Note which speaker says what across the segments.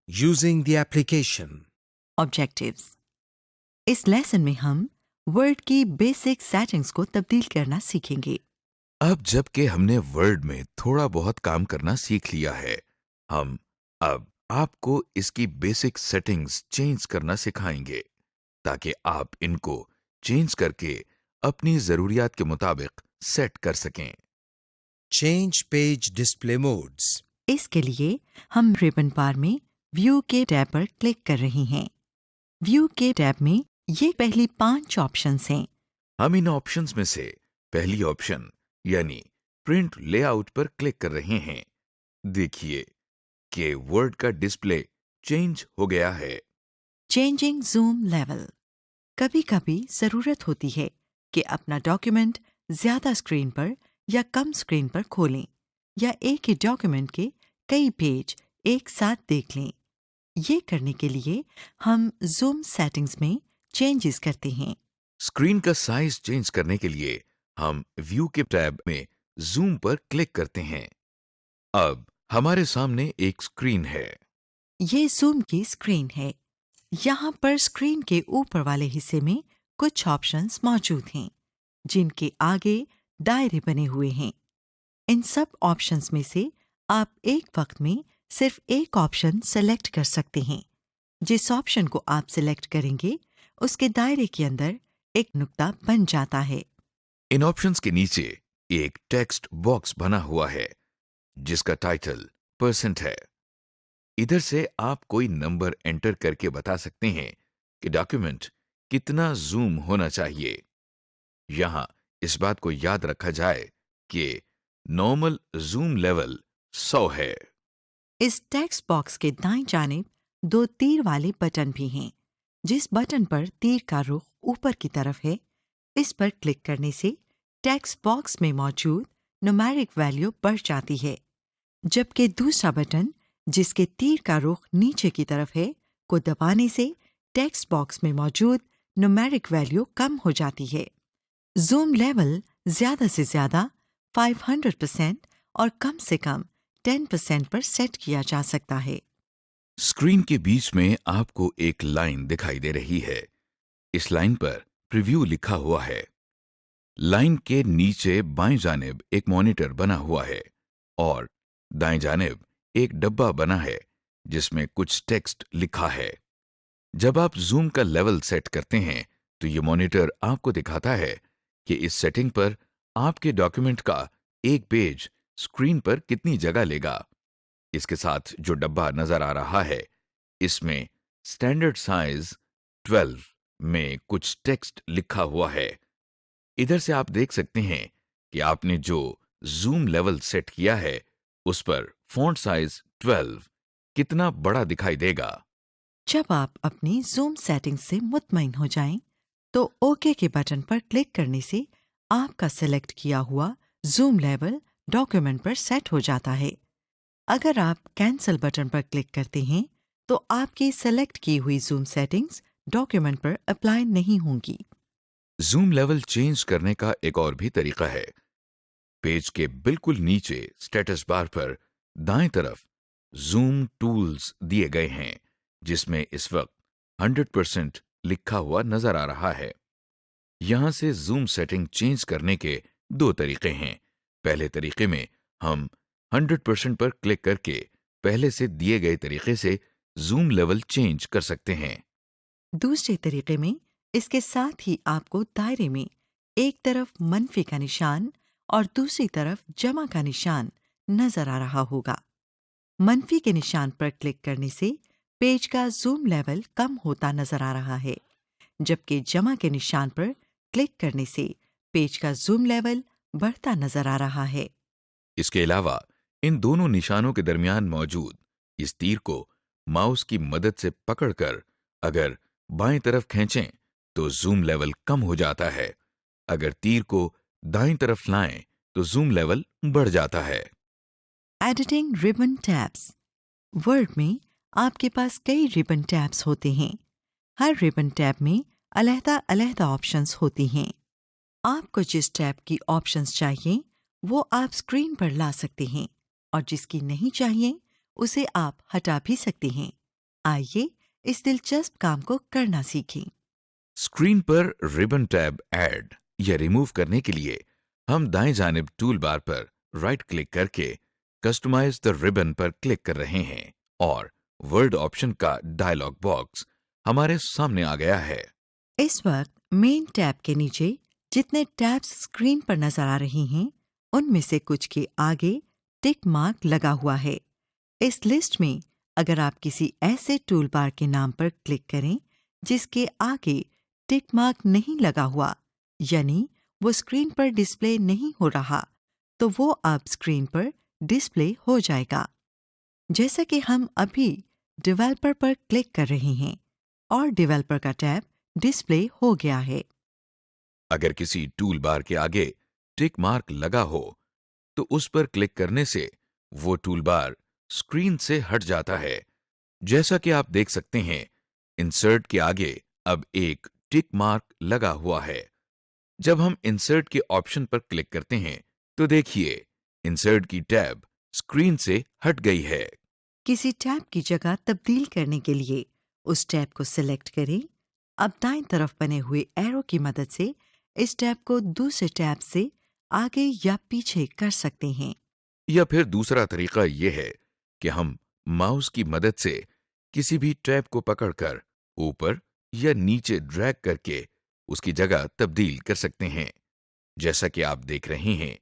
Speaker 1: Using the application.
Speaker 2: Objectives. इस lesson में हम वर्ड की बेसिक सेटिंग्स को तब्दील करना सीखेंगे।
Speaker 3: अब जबकि हमने वर्ड में थोड़ा बहुत काम करना सीख लिया है, हम अब आपको इसकी बेसिक सेटिंग्स चेंज करना सिखाएंगे ताकि आप इनको चेंज करके अपनी जरूरियात के मुताबिक सेट कर सकें।
Speaker 1: Change page display modes.
Speaker 2: इसके लिए हम रिबन बार में व्यू के टैब पर क्लिक कर रहे हैं। व्यू के टैब में ये पहली 5 ऑप्शंस हैं।
Speaker 3: हम इन ऑप्शंस में से पहली ऑप्शन यानी प्रिंट लेआउट पर क्लिक कर रहे हैं। देखिए कि वर्ड का डिस्प्ले चेंज हो गया है।
Speaker 2: Changing zoom level. कभी कभी जरूरत होती है कि अपना डॉक्यूमेंट ज्यादा स्क्रीन पर या कम स्क्रीन पर खोलें या एक ही डॉक्यूमेंट के कई पेज एक साथ देख लें। ये करने के लिए हम जूम सेटिंग्स में चेंजेस करते हैं।
Speaker 3: स्क्रीन का साइज चेंज करने के लिए हम व्यू के टैब में जूम पर क्लिक करते हैं। अब हमारे सामने एक स्क्रीन है।
Speaker 2: ये जूम की स्क्रीन है। यहाँ पर स्क्रीन के ऊपर वाले हिस्से में कुछ ऑप्शंस मौजूद हैं, जिनके आगे दायरे बने हुए हैं। इन सब ऑप्शंस में से आप एक वक्त में सिर्फ एक ऑप्शन सेलेक्ट कर सकते हैं। जिस ऑप्शन को आप सिलेक्ट करेंगे, उसके दायरे के अंदर एक नुक्ता बन जाता है।
Speaker 3: इन ऑप्शंस के नीचे एक टेक्स्ट बॉक्स बना हुआ है जिसका टाइटल % है। इधर से आप कोई नंबर एंटर करके बता सकते हैं कि डॉक्यूमेंट कितना जूम होना चाहिए। यहां इस बात को याद रखा जाए कि नॉर्मल जूम लेवल 100 है।
Speaker 2: इस टेक्स्ट बॉक्स के दाईं जानिब 2 तीर वाले बटन भी हैं। जिस बटन पर तीर का रुख ऊपर की तरफ है, इस पर क्लिक करने से टेक्स्ट बॉक्स में मौजूद न्यूमेरिक वैल्यू बढ़ जाती है, जबकि दूसरा बटन जिसके तीर का रुख नीचे की तरफ है को दबाने से टेक्स्ट बॉक्स में मौजूद न्यूमेरिक वैल्यू कम हो जाती है। जूम लेवल ज्यादा से ज्यादा 500% और कम से कम 10% पर सेट किया जा सकता है।
Speaker 3: स्क्रीन के बीच में आपको एक लाइन दिखाई दे रही है। इस लाइन पर प्रीव्यू लिखा हुआ है। लाइन के नीचे बाएं जानिब एक मॉनिटर बना हुआ है और दाएं जानिब एक डब्बा बना है जिसमें कुछ टेक्स्ट लिखा है। जब आप जूम का लेवल सेट करते हैं तो ये मॉनिटर आपको दिखाता है कि इस सेटिंग पर आपके डॉक्यूमेंट का एक पेज स्क्रीन पर कितनी जगह लेगा। इसके साथ जो डब्बा नजर आ रहा है, इसमें स्टैंडर्ड साइज 12 में कुछ टेक्स्ट लिखा हुआ है। इधर से आप देख सकते हैं कि आपने जो जूम लेवल सेट किया है उस पर फॉन्ट साइज 12 कितना बड़ा दिखाई देगा।
Speaker 2: जब आप अपनी जूम सेटिंग्स से मुतमईन हो जाएं, तो ओके के बटन पर क्लिक करने से आपका सेलेक्ट किया हुआ जूम लेवल डॉक्यूमेंट पर सेट हो जाता है। अगर आप कैंसिल बटन पर क्लिक करते हैं, तो आपकी सेलेक्ट की हुई जूम सेटिंग्स डॉक्यूमेंट पर अप्लाई नहीं होंगी।
Speaker 3: जूम लेवल चेंज करने का एक और भी तरीका है। पेज के बिल्कुल नीचे स्टेटस बार पर दाएं तरफ जूम टूल्स दिए गए हैं, जिसमें इस वक्त 100% लिखा हुआ नजर आ रहा है। यहां से जूम सेटिंग चेंज करने के 2 तरीके हैं। पहले तरीके में हम 100% पर क्लिक करके पहले से दिए गए तरीके से जूम लेवल चेंज कर सकते हैं।
Speaker 2: दूसरे तरीके में इसके साथ ही आपको दायरे में एक तरफ मनफी का निशान और दूसरी तरफ जमा का निशान नजर आ रहा होगा। मनफी के निशान पर क्लिक करने से पेज का जूम लेवल कम होता नजर आ रहा है, जबकि जमा के निशान पर क्लिक करने से पेज का जूम लेवल बढ़ता नजर आ रहा है।
Speaker 3: इसके अलावा इन दोनों निशानों के दरमियान मौजूद इस तीर को माउस की मदद से पकड़कर अगर बाएं तरफ खींचें तो जूम लेवल कम हो जाता है। अगर तीर को दाईं तरफ लाएं तो जूम लेवल बढ़ जाता है।
Speaker 2: Editing ribbon tabs. वर्ड में आपके पास कई रिबन टैब्स होते हैं। हर रिबन टैब में अलग-अलग ऑप्शंस होती हैं। आपको जिस टैब की ऑप्शंस चाहिए वो आप स्क्रीन पर ला सकते हैं और जिसकी नहीं चाहिए उसे आप हटा भी सकते हैं। आइए इस दिलचस्प काम को करना सीखें।
Speaker 3: स्क्रीन पर रिबन टैब ऐड या रिमूव करने के लिए हम दाएं जानिब टूल बार पर राइट क्लिक करके कस्टमाइज द रिबन पर क्लिक कर रहे हैं और वर्ड ऑप्शन का डायलॉग बॉक्स हमारे सामने आ गया है।
Speaker 2: इस वक्त मेन टैब के नीचे जितने टैब्स स्क्रीन पर नजर आ रही हैं, उनमें से कुछ के आगे टिक मार्क लगा हुआ है। इस लिस्ट में अगर आप किसी ऐसे टूल बार के नाम पर क्लिक करें जिसके आगे टिक मार्क नहीं लगा हुआ, यानी वो स्क्रीन पर डिस्प्ले नहीं हो रहा, तो वो अब स्क्रीन पर डिस्प्ले हो जाएगा। जैसा कि हम अभी डेवलपर पर क्लिक कर रहे हैं और डेवलपर का टैब डिस्प्ले हो गया है।
Speaker 3: अगर किसी टूल बार के आगे टिक मार्क लगा हो तो उस पर क्लिक करने से वो टूल बार स्क्रीन से हट जाता है। जैसा कि आप देख सकते हैं, इंसर्ट के आगे अब एक टिक मार्क लगा हुआ है। जब हम इंसर्ट के ऑप्शन पर क्लिक करते हैं तो देखिए इंसर्ट की टैब स्क्रीन से हट गई है।
Speaker 2: किसी टैब की जगह तब्दील करने के लिए उस टैब को सिलेक्ट करें। अब दाईं तरफ बने हुए एरो की मदद से इस टैब को दूसरे टैब से आगे या पीछे कर सकते हैं।
Speaker 3: या फिर दूसरा तरीका यह है कि हम माउस की मदद से किसी भी टैब को पकड़कर ऊपर या नीचे ड्रैग करके उसकी जगह तब्दील कर सकते हैं। जैसा कि आप देख रहे हैं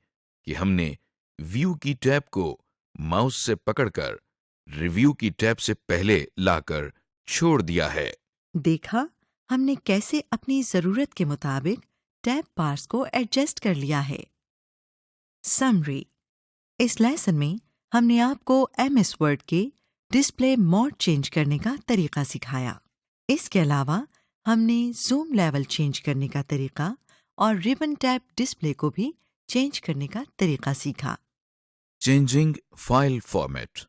Speaker 3: कि हमने व्यू की टैब को माउस से पकड़कर रिव्यू की टैब से पहले लाकर छोड़ दिया है।
Speaker 2: देखा हमने कैसे अपनी जरूरत के मुताबिक टैब बार्स को एडजस्ट कर लिया है। समरी: इस लेसन में हमने आपको MS वर्ड के डिस्प्ले मोड चेंज करने का तरीका सिखाया। इसके अलावा हमने जूम लेवल चेंज करने का तरीका और रिबन टैब डिस्प्ले को भी चेंज करने का तरीका सीखा।
Speaker 3: Changing file format.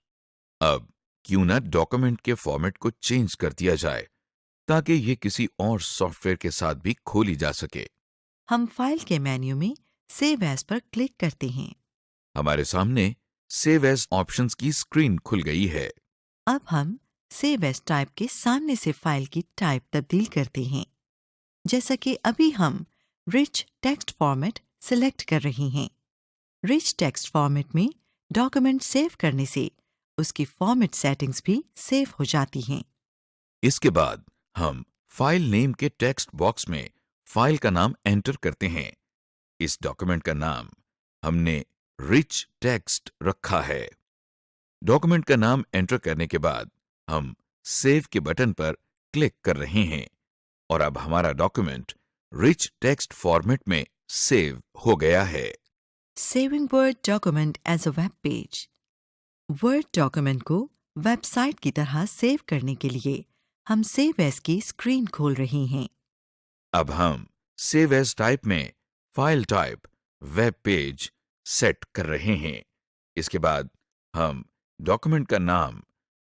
Speaker 3: अब क्यों ना डॉक्यूमेंट के फॉर्मेट को चेंज कर दिया जाए ताकि ये किसी और सॉफ्टवेयर के साथ भी खोली जा सके।
Speaker 2: हम फाइल के मेन्यू में सेव एज पर क्लिक करते हैं।
Speaker 3: हमारे सामने सेव एज ऑप्शंस की स्क्रीन खुल गई है।
Speaker 2: अब हम सेव एज टाइप के सामने से फाइल की टाइप तब्दील करते हैं। जैसा कि अभी हम रिच टेक्स्ट फॉर्मेट सिलेक्ट कर रहे हैं। रिच टेक्स्ट फॉर्मेट में डॉक्यूमेंट सेव करने से उसकी फॉर्मेट सेटिंग्स भी सेव हो जाती हैं।
Speaker 3: इसके बाद हम फाइल नेम के टेक्स्ट बॉक्स में फाइल का नाम एंटर करते हैं। इस डॉक्यूमेंट का नाम हमने रिच टेक्स्ट रखा है। डॉक्यूमेंट का नाम एंटर करने के बाद हम सेव के बटन पर क्लिक कर रहे हैं और अब हमारा डॉक्यूमेंट रिच टेक्स्ट फॉर्मेट में सेव हो गया है।
Speaker 2: Saving Word document as a web page. Word document को वेबसाइट की तरह सेव करने के लिए हम सेव एज की स्क्रीन खोल रहे हैं।
Speaker 3: अब हम सेव एज टाइप में file type web page set कर रहे हैं। इसके बाद हम डॉक्यूमेंट का नाम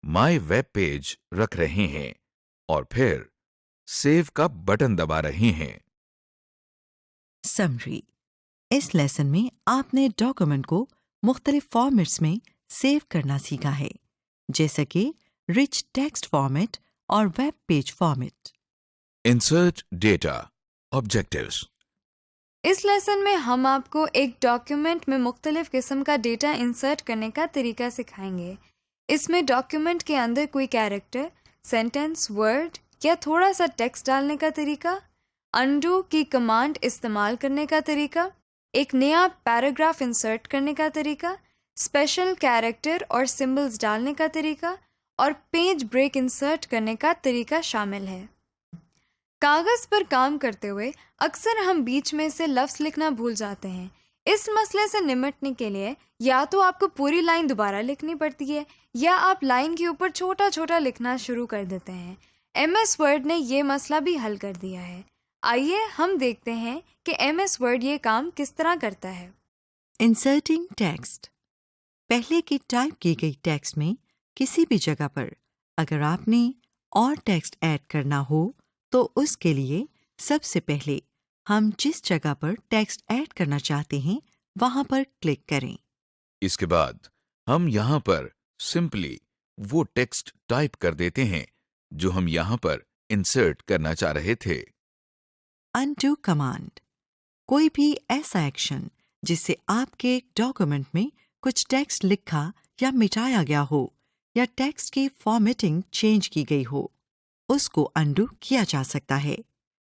Speaker 3: माय वेब पेज रख रहे हैं और फिर सेव का बटन दबा रहे हैं।
Speaker 2: समरी: इस लेसन में आपने डॉक्यूमेंट को मुख्तलिफ फॉर्मेट्स में सेव करना सीखा है, जैसे कि रिच टेक्स्ट फॉर्मेट और web page format.
Speaker 3: Insert data objectives.
Speaker 4: इस लेसन में हम आपको एक डॉक्यूमेंट में मुख्तलिफ किस्म का डेटा इंसर्ट करने का तरीका सिखाएंगे। इसमें डॉक्यूमेंट के अंदर कोई कैरेक्टर, सेंटेंस, वर्ड या थोड़ा सा टेक्स्ट डालने का तरीका, अनडू की कमांड इस्तेमाल करने का तरीका, एक नया पैराग्राफ इंसर्ट करने का तरीका, स्पेशल कैरेक्टर और सिंबल्स डालने का तरीका और पेज ब्रेक इंसर्ट करने का तरीका शामिल है। कागज पर काम करते हुए अक्सर हम बीच में से लफ्ज़ लिखना भूल जाते हैं। इस मसले से निपटने के लिए या तो आपको पूरी लाइन दोबारा लिखनी पड़ती है या आप लाइन के ऊपर छोटा छोटा लिखना शुरू कर देते हैं। MS वर्ड ने ये मसला भी हल कर दिया है। आइए हम देखते हैं कि MS वर्ड ये काम किस तरह करता है।
Speaker 2: Inserting text. पहले की टाइप की गई टेक्स्ट में किसी भी जगह पर अगर आपने और टेक्स्ट ऐड करना हो तो उसके लिए सबसे पहले हम जिस जगह पर टेक्स्ट ऐड करना चाहते हैं वहां पर क्लिक करें।
Speaker 3: इसके बाद हम यहां पर सिंपली वो टेक्स्ट टाइप कर देते हैं जो हम यहां पर इंसर्ट करना चाह रहे थे।
Speaker 2: अनडू कमांड कोई भी ऐसा एक्शन जिससे आपके डॉक्यूमेंट में कुछ टेक्स्ट लिखा या मिटाया गया हो या टेक्स्ट की फॉर्मेटिंग चेंज की गई हो, उसको अनडू किया जा सकता है।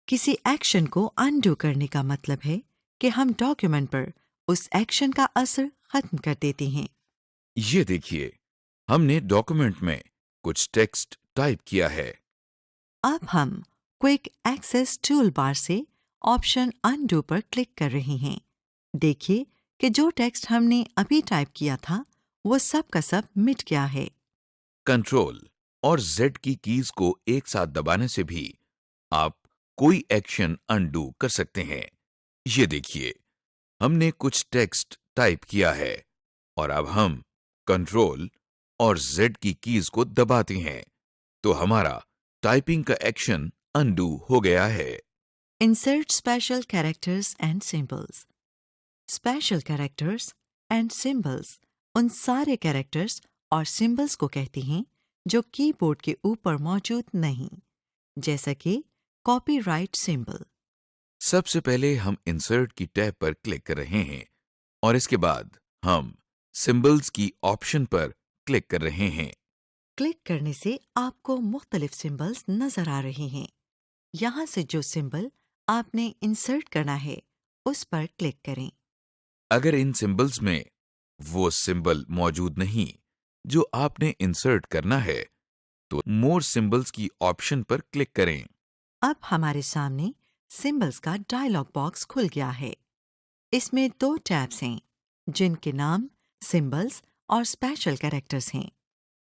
Speaker 2: किसी एक्शन को अनडू करने का मतलब है कि हम डॉक्यूमेंट पर उस एक्शन का असर खत्म कर देते हैं।
Speaker 3: ये देखिए, हमने डॉक्यूमेंट में कुछ टेक्स्ट टाइप किया है।
Speaker 2: अब हम क्विक एक्सेस टूल बार से ऑप्शन अनडू पर क्लिक कर रहे हैं। देखिए कि जो टेक्स्ट हमने अभी टाइप किया था वो सब का सब मिट गया है।
Speaker 3: कंट्रोल और Z की कीज को एक साथ दबाने से भी आप कोई एक्शन अनडू कर सकते हैं। ये देखिए, हमने कुछ टेक्स्ट टाइप किया है और अब हम कंट्रोल और Z की कीज को दबाते हैं तो हमारा टाइपिंग का एक्शन अनडू हो गया है।
Speaker 2: Insert special characters and symbols. Special characters and symbols उन सारे कैरेक्टर्स और सिंबल्स को कहते हैं जो कीबोर्ड के ऊपर मौजूद नहीं, जैसा कि कॉपीराइट सिंबल।
Speaker 3: सबसे पहले हम इंसर्ट की टैब पर क्लिक कर रहे हैं और इसके बाद हम सिंबल्स की ऑप्शन पर क्लिक कर रहे हैं।
Speaker 2: क्लिक करने से आपको मुख्तलिफ सिंबल्स नजर आ रहे हैं। यहाँ से जो सिंबल आपने इंसर्ट करना है उस पर क्लिक करें।
Speaker 3: अगर इन सिंबल्स में वो सिंबल मौजूद नहीं जो आपने इंसर्ट करना है तो मोर सिंबल्स की ऑप्शन पर क्लिक करें।
Speaker 2: अब हमारे सामने सिंबल्स का डायलॉग बॉक्स खुल गया है। इसमें 2 टैब्स हैं जिनके नाम सिंबल्स और स्पेशल कैरेक्टर्स हैं।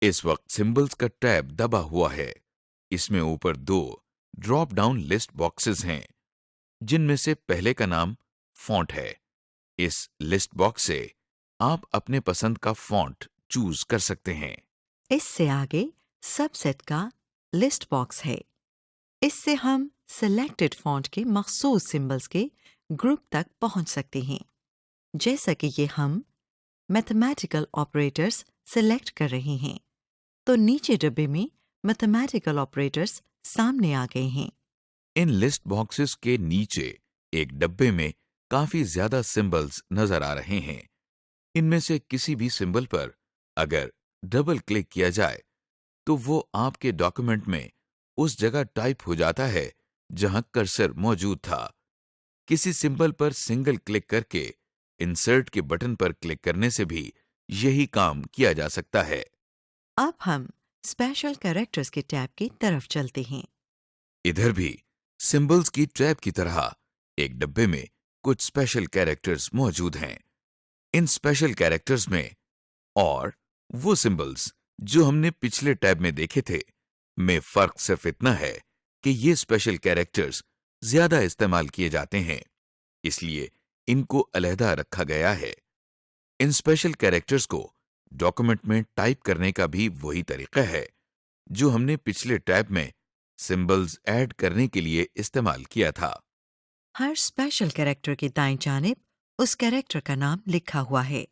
Speaker 3: इस वक्त सिंबल्स का टैब दबा हुआ है। इसमें ऊपर 2 ड्रॉप डाउन लिस्ट बॉक्सेस हैं जिनमें से पहले का नाम फॉन्ट है। इस लिस्ट बॉक्स से आप अपने पसंद का फॉन्ट चूज कर सकते हैं।
Speaker 2: इससे आगे सबसेट का लिस्ट बॉक्स है। इससे हम सिलेक्टेड फॉन्ट के मखसूस सिंबल्स के ग्रुप तक पहुंच सकते हैं। जैसा कि ये हम मैथमेटिकल ऑपरेटर्स सिलेक्ट कर रहे हैं तो नीचे डब्बे में मैथमेटिकल ऑपरेटर्स सामने आ गए हैं।
Speaker 3: इन लिस्ट बॉक्सेस के नीचे एक डब्बे में काफी ज्यादा सिंबल्स नजर आ रहे हैं। इनमें से किसी भी सिंबल पर अगर डबल क्लिक किया जाए तो वो आपके डॉक्यूमेंट में उस जगह टाइप हो जाता है जहां कर्सर मौजूद था। किसी सिंबल पर सिंगल क्लिक करके इंसर्ट के बटन पर क्लिक करने से भी यही काम किया जा सकता है।
Speaker 2: अब हम स्पेशल कैरेक्टर्स के टैब की तरफ चलते हैं।
Speaker 3: इधर भी सिंबल्स की टैब की तरह एक डब्बे में कुछ स्पेशल कैरेक्टर्स मौजूद हैं। इन स्पेशल कैरेक्टर्स और वो सिंबल्स जो हमने पिछले टैब में देखे थे में फर्क सिर्फ इतना है कि ये स्पेशल कैरेक्टर्स ज्यादा इस्तेमाल किए जाते हैं, इसलिए इनको अलहदा रखा गया है। इन स्पेशल कैरेक्टर्स को डॉक्यूमेंट में टाइप करने का भी वही तरीका है जो हमने पिछले टैब में सिंबल्स ऐड करने के लिए इस्तेमाल किया था।
Speaker 2: हर स्पेशल कैरेक्टर के दाईं जानिब उस कैरेक्टर का नाम लिखा हुआ है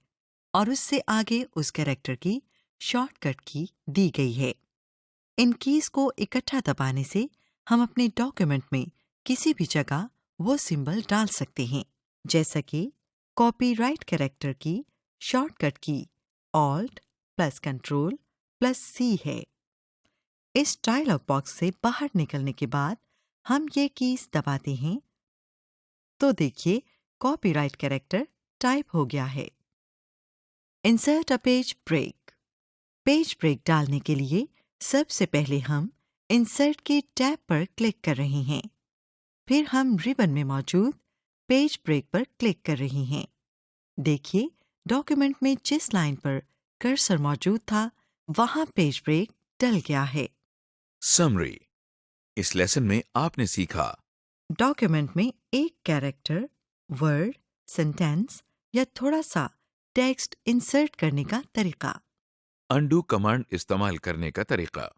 Speaker 2: और उससे आगे उस कैरेक्टर की शॉर्टकट की दी गई है। इन कीज को इकट्ठा दबाने से हम अपने डॉक्यूमेंट में किसी भी जगह वो सिंबल डाल सकते हैं, जैसा कि कॉपीराइट कैरेक्टर की शॉर्टकट की Alt+Ctrl+C है। इस डायलॉग बॉक्स से बाहर निकलने के बाद हम ये कीज दबाते हैं तो देखिए कॉपीराइट कैरेक्टर टाइप हो गया है। Insert a page break. Page break डालने के लिए सबसे पहले हम इंसर्ट के टैब पर क्लिक कर रहे हैं। फिर हम रिबन में मौजूद पेज ब्रेक पर क्लिक कर रहे हैं। देखिए डॉक्यूमेंट में जिस लाइन पर कर्सर मौजूद था वहां पेज ब्रेक डल गया है।
Speaker 3: समरी। इस लेसन में आपने सीखा
Speaker 2: डॉक्यूमेंट में एक कैरेक्टर, वर्ड, सेंटेंस या थोड़ा सा टेक्स्ट इंसर्ट करने का तरीका,
Speaker 3: अनडू कमांड इस्तेमाल करने का तरीका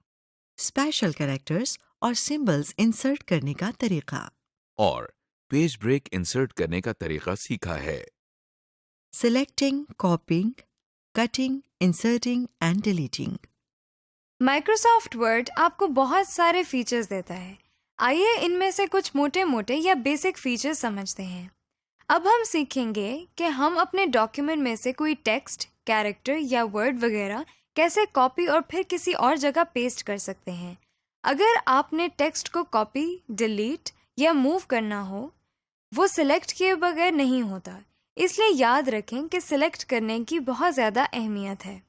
Speaker 2: स्पेशल कैरेक्टर्स और सिंबल्स इंसर्ट करने का तरीका,
Speaker 3: और पेज ब्रेक इंसर्ट करने का तरीका सीखा है।
Speaker 2: Selecting, कॉपिंग, cutting, inserting and deleting.
Speaker 4: Microsoft word आपको बहुत सारे फीचर्स देता है। आइए इनमें से कुछ मोटे मोटे या बेसिक फीचर्स समझते हैं। अब हम सीखेंगे कि हम अपने डॉक्यूमेंट में से कोई टेक्स्ट, कैरेक्टर या वर्ड वगैरह कैसे कॉपी और फिर किसी और जगह पेस्ट कर सकते हैं। अगर आपने टेक्स्ट को कॉपी, डिलीट या मूव करना हो, वो सिलेक्ट किए बगैर नहीं होता। इसलिए याद रखें कि सिलेक्ट करने की बहुत ज़्यादा अहमियत है।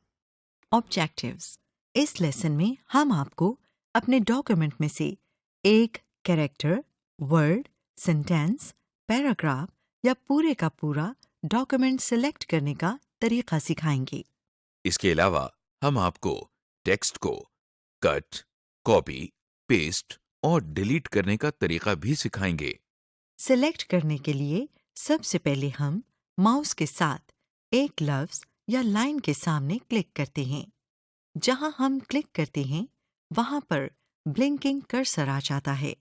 Speaker 2: ऑब्जेक्टिव्स। इस लेसन में हम आपको अपने डॉक्यूमेंट में से एक कैरेक्टर, वर्ड, सेंटेंस, पैराग्राफ या पूरे का पूरा डॉक्यूमेंट सिलेक्ट करने का तरीका सिखाएंगे।
Speaker 3: इसके अलावा हम आपको टेक्स्ट को कट, कॉपी, पेस्ट और डिलीट करने का तरीका भी सिखाएंगे।
Speaker 2: सिलेक्ट करने के लिए सबसे पहले हम माउस के साथ एक लफ्ज या लाइन के सामने क्लिक करते हैं। जहां हम क्लिक करते हैं वहां पर ब्लिंकिंग कर्सर आ जाता है।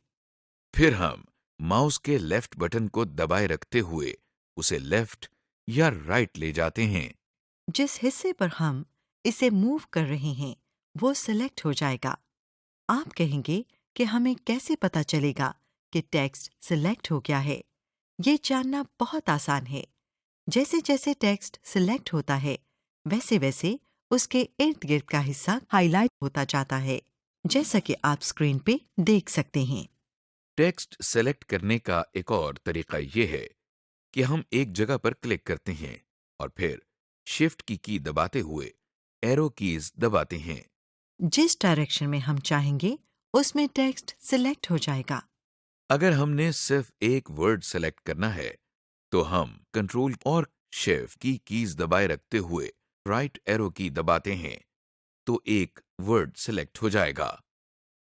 Speaker 3: फिर हम माउस के लेफ्ट बटन को दबाए रखते हुए उसे लेफ्ट या राइट ले जाते हैं।
Speaker 2: जिस हिस्से पर हम इसे मूव कर रहे हैं वो सिलेक्ट हो जाएगा। आप कहेंगे कि हमें कैसे पता चलेगा कि टेक्स्ट सिलेक्ट हो गया है। ये जानना बहुत आसान है। जैसे जैसे टेक्स्ट सिलेक्ट होता है वैसे वैसे उसके इर्द गिर्द का हिस्सा हाईलाइट होता जाता है, जैसा कि आप स्क्रीन पे देख सकते हैं।
Speaker 3: टेक्स्ट सेलेक्ट करने का एक और तरीका ये है कि हम एक जगह पर क्लिक करते हैं और फिर शिफ्ट की दबाते हुए एरो कीज दबाते हैं।
Speaker 2: जिस डायरेक्शन में हम चाहेंगे उसमें टेक्स्ट सिलेक्ट हो जाएगा।
Speaker 3: अगर हमने सिर्फ एक वर्ड सेलेक्ट करना है तो हम कंट्रोल और शिफ्ट की कीज दबाए रखते हुए राइट एरो की दबाते हैं तो एक वर्ड सिलेक्ट हो जाएगा।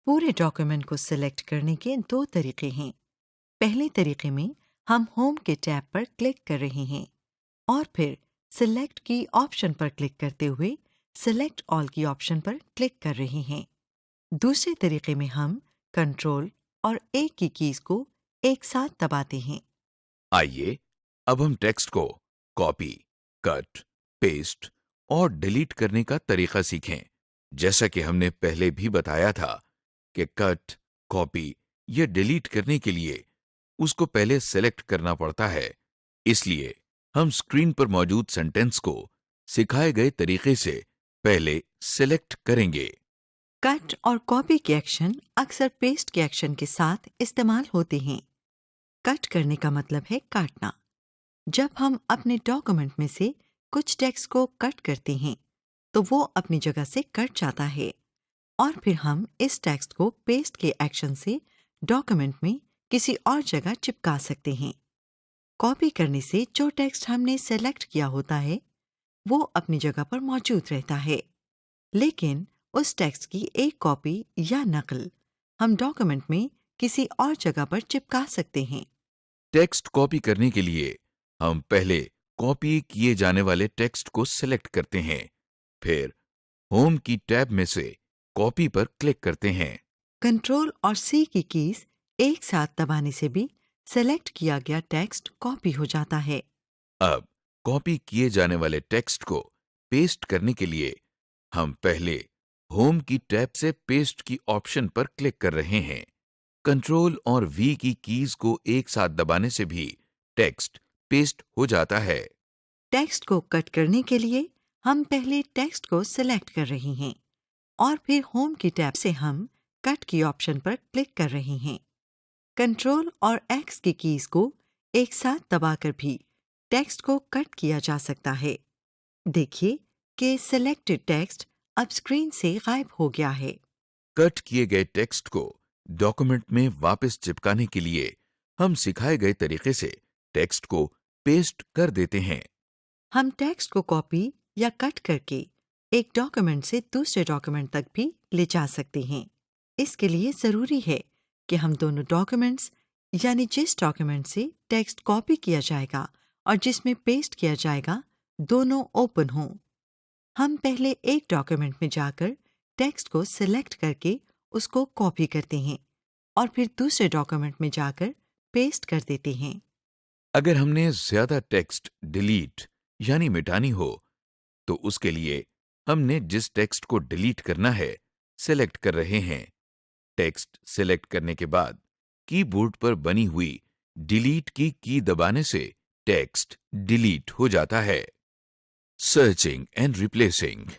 Speaker 2: पूरे डॉक्यूमेंट को सिलेक्ट करने के दो तरीके हैं। पहले तरीके में हम होम के टैब पर क्लिक कर रहे हैं और फिर सिलेक्ट की ऑप्शन पर क्लिक करते हुए सिलेक्ट ऑल की ऑप्शन पर क्लिक कर रहे हैं। दूसरे तरीके में हम कंट्रोल और ए की कीज को एक साथ दबाते हैं।
Speaker 3: आइए अब हम टेक्स्ट को कॉपी, कट, पेस्ट और डिलीट करने का तरीका सीखें। जैसा कि हमने पहले भी बताया था कि कट, कॉपी या डिलीट करने के लिए उसको पहले सेलेक्ट करना पड़ता है। इसलिए हम स्क्रीन पर मौजूद सेंटेंस को सिखाए गए तरीके से पहले सेलेक्ट करेंगे।
Speaker 2: कट और कॉपी के एक्शन अक्सर पेस्ट के एक्शन के साथ इस्तेमाल होते हैं। कट करने का मतलब है काटना। जब हम अपने डॉक्यूमेंट में से कुछ टेक्स्ट को कट करते हैं तो वो अपनी जगह से कट जाता है और फिर हम इस टेक्स्ट को पेस्ट के एक्शन से डॉक्यूमेंट में किसी और जगह चिपका सकते हैं। कॉपी करने से जो टेक्स्ट हमने सेलेक्ट किया होता है वो अपनी जगह पर मौजूद रहता है, लेकिन उस टेक्स्ट की एक कॉपी या नकल हम डॉक्यूमेंट में किसी और जगह पर चिपका सकते हैं।
Speaker 3: टेक्स्ट कॉपी करने के लिए हम पहले कॉपी किए जाने वाले टेक्स्ट को सिलेक्ट करते हैं, फिर होम की टैब में से कॉपी पर क्लिक करते हैं।
Speaker 2: कंट्रोल और सी की कीज एक साथ दबाने से भी सेलेक्ट किया गया टेक्स्ट कॉपी हो जाता है।
Speaker 3: अब कॉपी किए जाने वाले टेक्स्ट को पेस्ट करने के लिए हम पहले होम की टैब से पेस्ट की ऑप्शन पर क्लिक कर रहे हैं। कंट्रोल और वी की कीज को एक साथ दबाने से भी टेक्स्ट पेस्ट हो जाता है।
Speaker 2: टेक्स्ट को कट करने के लिए हम पहले टेक्स्ट को सिलेक्ट कर रहे हैं और फिर होम की टैब से हम कट की ऑप्शन पर क्लिक कर रहे हैं। कंट्रोल और एक्स की कीज को एक साथ दबाकर भी टेक्स्ट को कट किया जा सकता है। देखिए कि सिलेक्टेड टेक्स्ट अब स्क्रीन से गायब हो गया है।
Speaker 3: कट किए गए टेक्स्ट को डॉक्यूमेंट में वापस चिपकाने के लिए हम सिखाए गए तरीके से टेक्स्ट को पेस्ट कर देते हैं।
Speaker 2: हम टेक्स्ट को कॉपी या कट करके एक डॉक्यूमेंट से दूसरे डॉक्यूमेंट तक भी ले जा सकते हैं। इसके लिए जरूरी है कि हम दोनों डॉक्यूमेंट्स यानी जिस डॉक्यूमेंट से टेक्स्ट कॉपी किया जाएगा और जिसमें पेस्ट किया जाएगा दोनों ओपन हों। हम पहले एक डॉक्यूमेंट में जाकर टेक्स्ट को सिलेक्ट करके उसको कॉपी करते हैं और फिर दूसरे डॉक्यूमेंट में जाकर पेस्ट कर देते हैं।
Speaker 3: अगर हमने ज्यादा टेक्स्ट डिलीट यानी मिटानी हो तो उसके लिए हमने जिस टेक्स्ट को डिलीट करना है सेलेक्ट कर रहे हैं। टेक्स्ट सेलेक्ट करने के बाद कीबोर्ड पर बनी हुई डिलीट की दबाने से टेक्स्ट डिलीट हो जाता है। Searching and replacing.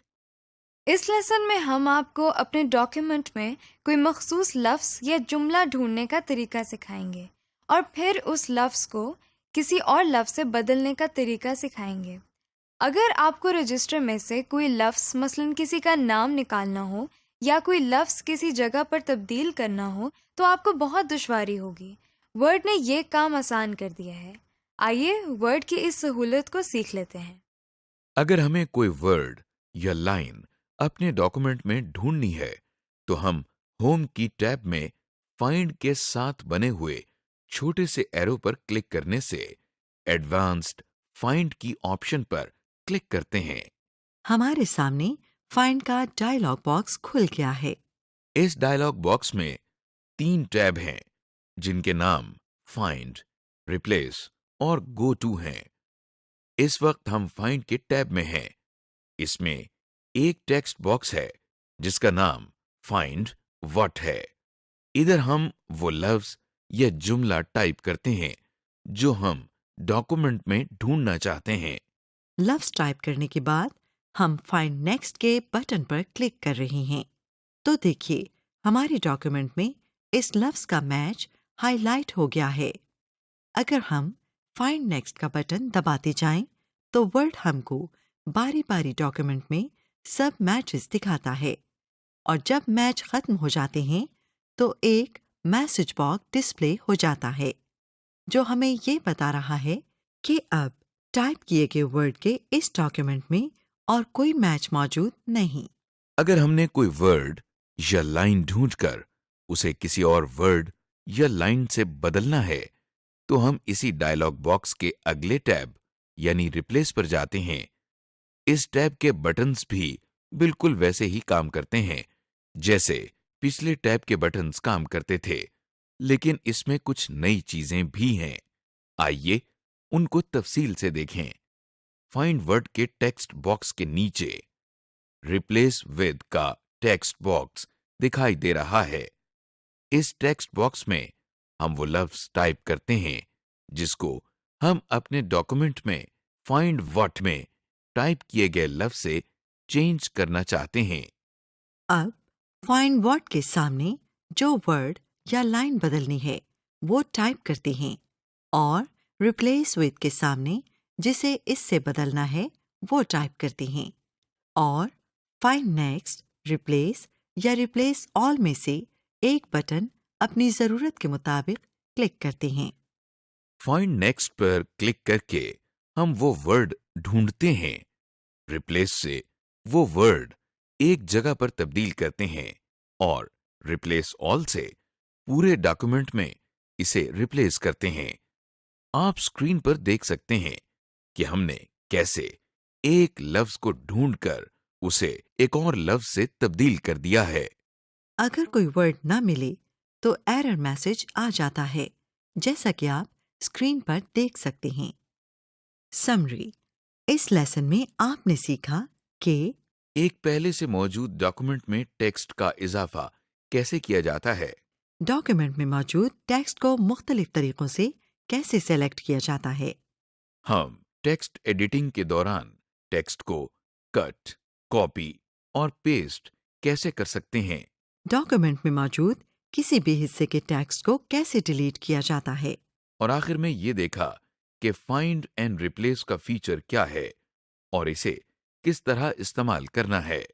Speaker 4: इस लेसन में हम आपको अपने डॉक्यूमेंट में कोई मखसूस लफ्ज़ या जुमला ढूंढने का तरीका सिखाएंगे और फिर उस लफ्ज़ को किसी और लफ्ज़ से बदलने का तरीका सिखाएंगे। अगर आपको रजिस्टर में से कोई लफ्ज़ मसलन किसी का नाम निकालना हो या कोई लफ्ज़ किसी जगह पर तब्दील करना हो तो आपको बहुत दुश्वारी होगी। वर्ड ने ये काम आसान कर दिया है। आइए वर्ड की इस सहूलत को सीख लेते हैं।
Speaker 3: अगर हमें कोई वर्ड या लाइन अपने डॉक्यूमेंट में ढूंढनी है तो हम होम की टैब में फाइंड के साथ बने हुए छोटे से एरो पर क्लिक करने से एडवांस्ड फाइंड की ऑप्शन पर क्लिक करते हैं।
Speaker 2: हमारे सामने फाइंड का डायलॉग बॉक्स खुल गया है।
Speaker 3: इस डायलॉग बॉक्स में 3 टैब हैं जिनके नाम फाइंड, रिप्लेस और गो टू हैं। इस वक्त हम फाइंड के टैब में हैं। इसमें एक टेक्स्ट बॉक्स है जिसका नाम फाइंड व्हाट है। इधर हम वो लफ्ज या जुमला टाइप करते हैं जो हम डॉक्यूमेंट में ढूंढना चाहते हैं।
Speaker 2: लफ्ज़ टाइप करने के बाद हम फाइंड नेक्स्ट के बटन पर क्लिक कर रहे हैं। तो देखिए हमारे डॉक्यूमेंट में इस लफ्ज़ का मैच हाईलाइट हो गया है। अगर हम फाइंड नेक्स्ट का बटन दबाते जाएं तो वर्ड हमको बारी बारी डॉक्यूमेंट में सब मैचेस दिखाता है और जब मैच खत्म हो जाते हैं तो एक मैसेज बॉक्स डिस्प्ले हो जाता है जो हमें ये बता रहा है कि अब टाइप किए गए वर्ड के इस डॉक्यूमेंट में और कोई मैच मौजूद नहीं।
Speaker 3: अगर हमने कोई वर्ड या लाइन ढूंढकर उसे किसी और वर्ड या लाइन से बदलना है तो हम इसी डायलॉग बॉक्स के अगले टैब यानी रिप्लेस पर जाते हैं। इस टैब के बटन्स भी बिल्कुल वैसे ही काम करते हैं जैसे पिछले टैब के बटन्स काम करते थे, लेकिन इसमें कुछ नई चीजें भी हैं। आइए उनको तफसील से देखें। फाइंड वर्ड के टेक्स्ट बॉक्स के नीचे रिप्लेस विद का टेक्स्ट बॉक्स दिखाई दे रहा है। इस टेक्स्ट बॉक्स में हम वो लफ्ज टाइप करते हैं जिसको हम अपने डॉक्यूमेंट में फाइंड व्हाट में टाइप किए गए लफ्ज से चेंज करना चाहते हैं।
Speaker 2: अब फाइंड व्हाट के सामने जो वर्ड या लाइन बदलनी है वो टाइप करते हैं और रिप्लेस विद के सामने जिसे इससे बदलना है वो टाइप करते हैं और फाइंड नेक्स्ट, रिप्लेस या रिप्लेस ऑल में से एक बटन अपनी जरूरत के मुताबिक क्लिक करते हैं।
Speaker 3: फाइंड नेक्स्ट पर क्लिक करके हम वो वर्ड ढूंढते हैं। रिप्लेस से वो वर्ड एक जगह पर तब्दील करते हैं और रिप्लेस ऑल से पूरे डॉक्यूमेंट में इसे रिप्लेस करते हैं। आप स्क्रीन पर देख सकते हैं कि हमने कैसे एक लफ्ज को ढूंढकर उसे एक और लफ्ज से तब्दील कर दिया है।
Speaker 2: अगर कोई वर्ड ना मिले तो एरर मैसेज आ जाता है जैसा कि आप स्क्रीन पर देख सकते हैं। समरी। इस लेसन में आपने सीखा कि
Speaker 3: एक पहले से मौजूद डॉक्यूमेंट में टेक्स्ट का इजाफा कैसे किया जाता है,
Speaker 2: डॉक्यूमेंट में मौजूद टेक्स्ट को मुख्तलिफ तरीकों से कैसे सेलेक्ट किया जाता है,
Speaker 3: हम टेक्स्ट एडिटिंग के दौरान टेक्स्ट को कट, कॉपी और पेस्ट कैसे कर सकते हैं,
Speaker 2: डॉक्यूमेंट में मौजूद किसी भी हिस्से के टेक्स्ट को कैसे डिलीट किया जाता है
Speaker 3: और आखिर में ये देखा कि फाइंड एंड रिप्लेस का फीचर क्या है और इसे किस तरह इस्तेमाल करना है।